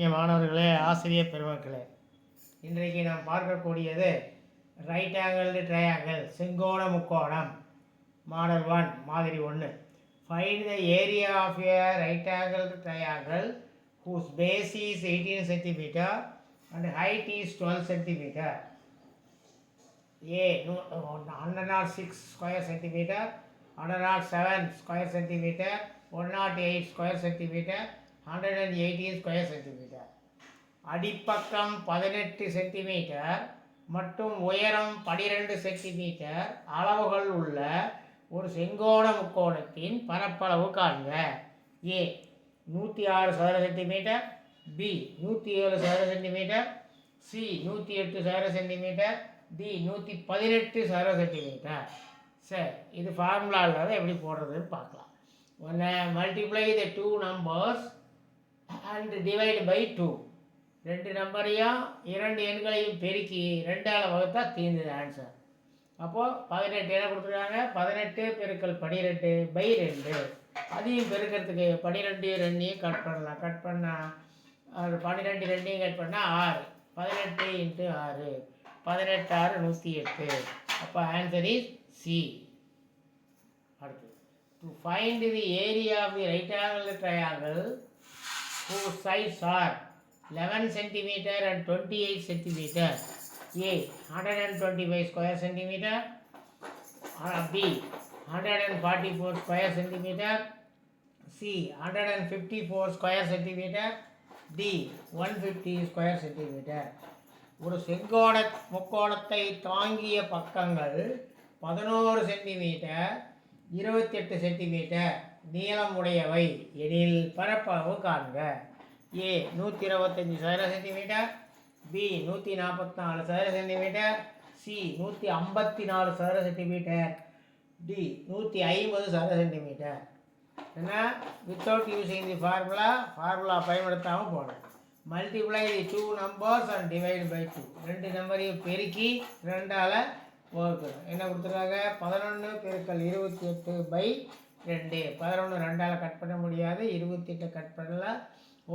மாணவர்களே, ஆசிரியர் பெருமக்களே, இன்றைக்கு நாம் பார்க்கக்கூடியது ரைட் ஆங்கிள்டு ட்ரையாங்கிள், செங்கோண முக்கோணம், மாடல் 1, மாதிரி 1. Find the area of a right angled triangle whose base is 18 cm and height is 12 cm. A 106 square centimeter, 107 square centimeter, 108 square centimeter, 118 square centimeter. அடிப்பக்கம் 18 centimetre மற்றும் உயரம் 12 சென்டிமீட்டர் அளவுகள் உள்ள ஒரு செங்கோண முக்கோணத்தின் பரப்பளவு காண்க. ஏ 106 சதுர சென்டிமீட்டர், பி 107 சதுர சென்டிமீட்டர், சி 108 சதுர சென்டிமீட்டர், டி 118 சதுர சென்டிமீட்டர். சரி, இது ஃபார்முலா இல்லாத எப்படி போடுறதுன்னு பார்க்கலாம். ஒன்று multiply the two numbers and divide by 2. ரெண்டு நம்பரையும் இரண்டு எண்களையும் பெருக்கி 2ஆல் வகுத்தா தீர்ந்தது ஆன்சர். அப்போது 18 என்ன கொடுத்துருக்காங்க, 18 பெருக்கல் 12 பை 2. அதையும் பெருக்கிறதுக்கு 12 2ஐயும் கட் பண்ணலாம். கட் பண்ணால் அது 12 2ஐயும் கட் பண்ணால் 6. 18 × 6, 18 6 108. அப்போ ஆன்சர் இஸ் சி. அடுத்து, to find the area of the right angle triangle whose sides are 11 cm and 28 cm. A 125 square centimeter, B 144 square centimeter, C 154 square centimeter, D 150 square centimeter. ஒரு செங்கோண முக்கோணத்தை தாங்கிய பக்கங்கள் 11 centimetre 28 centimetre நீளமுடையவை எனில் பரப்பளவு காண்க. ஏ 125 சதுர சென்டிமீட்டர், பி 144 சதுர சென்டிமீட்டர், சி 154 சதுர சென்டிமீட்டர், டி 150 சதுர சென்டிமீட்டர். ஏன்னா வித்தவுட் யூஸிங் தி ஃபார்முலா பயன்படுத்தாமல் போகணும். Multiply the two numbers and divide by 2. ரெண்டு நம்பரையும் பெருக்கி 2ஆல் வகுக்கணும். என்ன கொடுத்துருக்காங்க, 11 பெருக்கல் 28 பை 2. 11 2ஆல் கட் பண்ண முடியாது, 28 கட் பண்ணலாம்.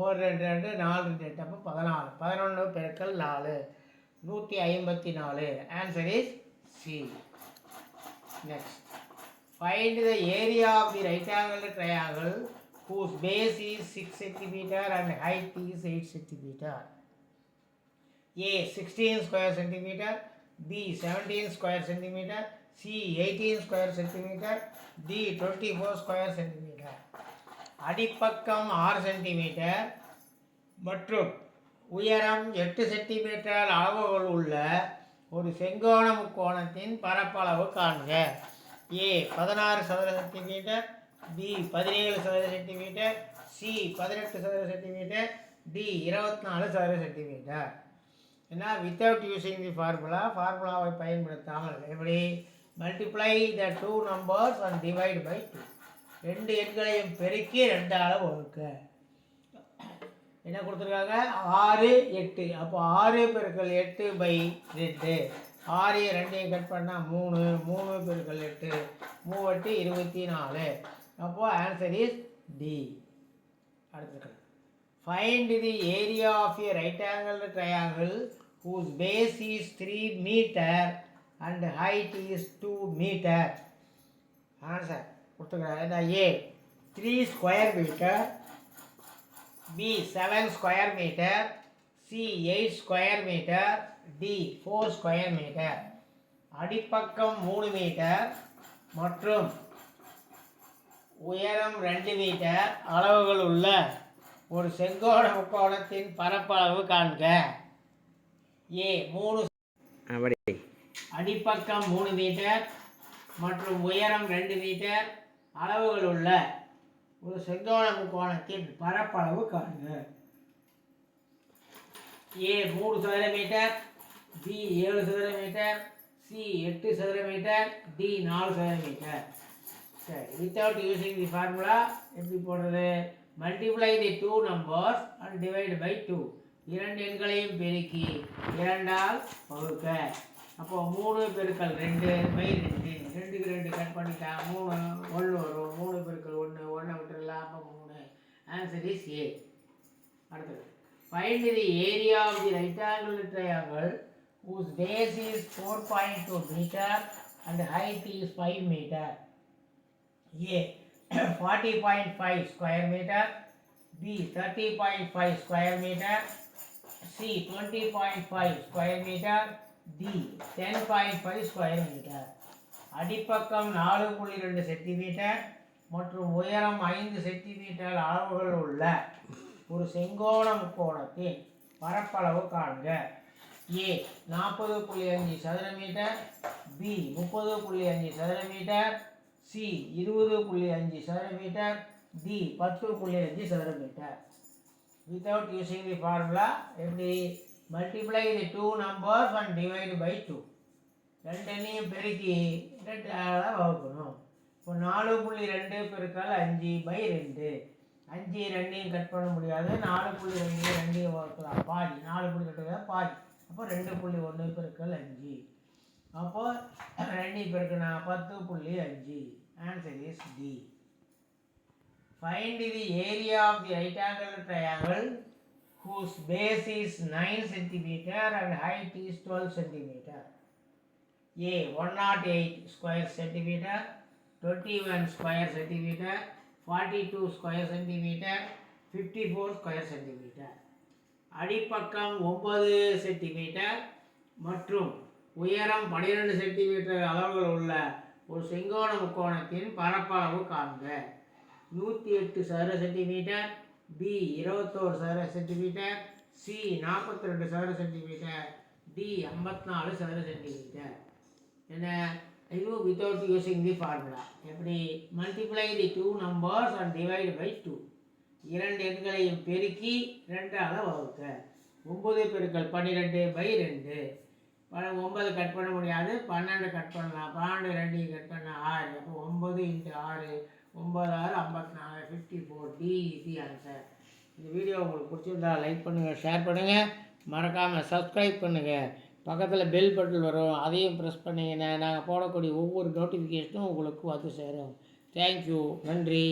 1 2 2 4 2 8, அப்போ 14. 11 பெருக்கல் 4 154. Answer is C. Next, find the area of the right angle triangle whose base is 6 cm and height is 8 cm. A 16 square centimeter, B 17 square centimeter, C 18 square centimeter, D 24 square centimeter. அடிப்பக்கம் 6 centimetre மற்றும் உயரம் 8 centimetre அளவுகள் உள்ள ஒரு செங்கோண முக்கோணத்தின் பரப்பளவு காண்க. ஏ 16 சதுர சென்டிமீட்டர், பி 17 சதுர சென்டிமீட்டர், சி 18 சதுர சென்டிமீட்டர், டி 24 சதுர சென்டிமீட்டர். ஏன்னா வித்தவுட் யூஸிங் தி ஃபார்முலாவை பயன்படுத்தாமல் எப்படி, multiply the two numbers and divide by 2. ரெண்டு எண்களையும் பெருக்கி 2ஆல் வகுக்க. என்ன கொடுத்துருக்காங்க, 6 8. அப்போ 6 பெருக்கல் 8 பை 2. 6 2ஐயும் கட் பண்ணால் 3. 3 பெருக்கல் 8 3 24. அப்போது ஆன்சர் இஸ் டி. அடுத்து, find the area of a right angle triangle whose base is 3 meter and height is 2 meter. Answer கொடுத்துக்கிறாங்க. A 3 square metre, B 7 square metre, C 8 square metre, D 4 square metre. அடிப்பக்கம் 3 metre மற்றும் உயரம் 2 metre அளவுகள் உள்ள ஒரு செங்கோண முக்கோணத்தின் பரப்பளவு காண்க. ஏ 3 அடிப்பக்கம் 3 மீட்டர் மற்றும் உயரம் 2 மீட்டர் அளவுகள் உள்ள ஒரு செங்கோண முக்கோணத்தின் பரப்பளவு காண்க. ஏ 3 சதுர மீட்டர், பி 7 சதுர மீட்டர், சி 8 சதுர மீட்டர், டி 4 சதுர மீட்டர். சரி, வித்தவுட் யூஸிங் தி ஃபார்முலா எப்படி போடுறது, multiply the two numbers and divide by 2. இரண்டு எண்களையும் பெருக்கி 2ஆல் வகுக்க. அப்போது 3 பெருக்கல் 2 பை 2. 2க்கு 2 கட் பண்ணிட்டா 3 1 வரும். 3 பெருக்கல் 1 1 விட்டுடலாம். அப்போ 3. Answer is a. அடுத்தது, Find the area of the rectangular triangle whose base is 4.2 meter and height is 5 meter. A 40.5 square meter, B 30.5 square meter, C 20.5 square meter, D 10.5 square meter. அடிப்பக்கம் 4.2 centimetre மற்றும் உயரம் 5 centimetre அளவுகள் உள்ள ஒரு செங்கோண முக்கோணத்தின் பரப்பளவு காண்க. ஏ 40.5 சதுர மீட்டர், பி 30.5 சதுர மீட்டர், சி 20.5 சதுர மீட்டர், டி 10.5 சதுர metre. Without using the formula, எப்படி multiply the two numbers and divide by 2. ரெண்டையும் பெருக்கி ரெண்டால் வகுக்கணும். இப்போ 4.2 பெருக்கல் 5/2. 5 ரெண்டையும் கட் பண்ண முடியாது. 4.2 ரெண்டையும் வகுக்கலாம் பாதி. 4.2 பாதி. அப்போ 2.1 பெருக்கல் 5. அப்போ 2 பெருக்கினா 10.5. Answer is D. Find the area of the rectangular triangle whose base is 9 cm and height is 12 cm. A 108 square centimeter, 21 square centimeter, 42 square centimeter, 54 square centimeter. அடிப்பக்கம் 9 centimetre மற்றும் உயரம் 12 சென்டிமீட்டர் அளவுகள் உள்ள ஒரு செங்கோண முக்கோணத்தின் பரப்பளவு காண்க. 108 சதுர சென்டிமீட்டர், பி 21 சதுர சென்டிமீட்டர், சி 42 சதுர சென்டிமீட்டர், டி 54 சதுர சென்டிமீட்டர். என்ன இதுவும் வித்தவுட் யூஸிங் தி ஃபார்முலா. எப்படி multiply the two numbers and divide by 2. இரண்டு எண்களையும் பெருக்கி 2ஆல் வகுக்க. 9 பெருக்கல் 12/2. 9 கட் பண்ண முடியாது, 12 கட் பண்ணலாம். 12 2 கட் பண்ண 6. அப்போ 9 × 6 9 6 54 54. D is the answer. இந்த வீடியோ உங்களுக்கு பிடிச்சிருந்தா லைக் பண்ணுங்கள், ஷேர் பண்ணுங்கள், மறக்காமல் சப்ஸ்கிரைப் பண்ணுங்கள். பக்கத்தில் பெல் பட்டன் வரும், அதையும் ப்ரெஸ் பண்ணிங்கன்னா நாங்கள் போடக்கூடிய ஒவ்வொரு நோட்டிஃபிகேஷனும் உங்களுக்கு வந்து சேரும். தேங்க்யூ, நன்றி.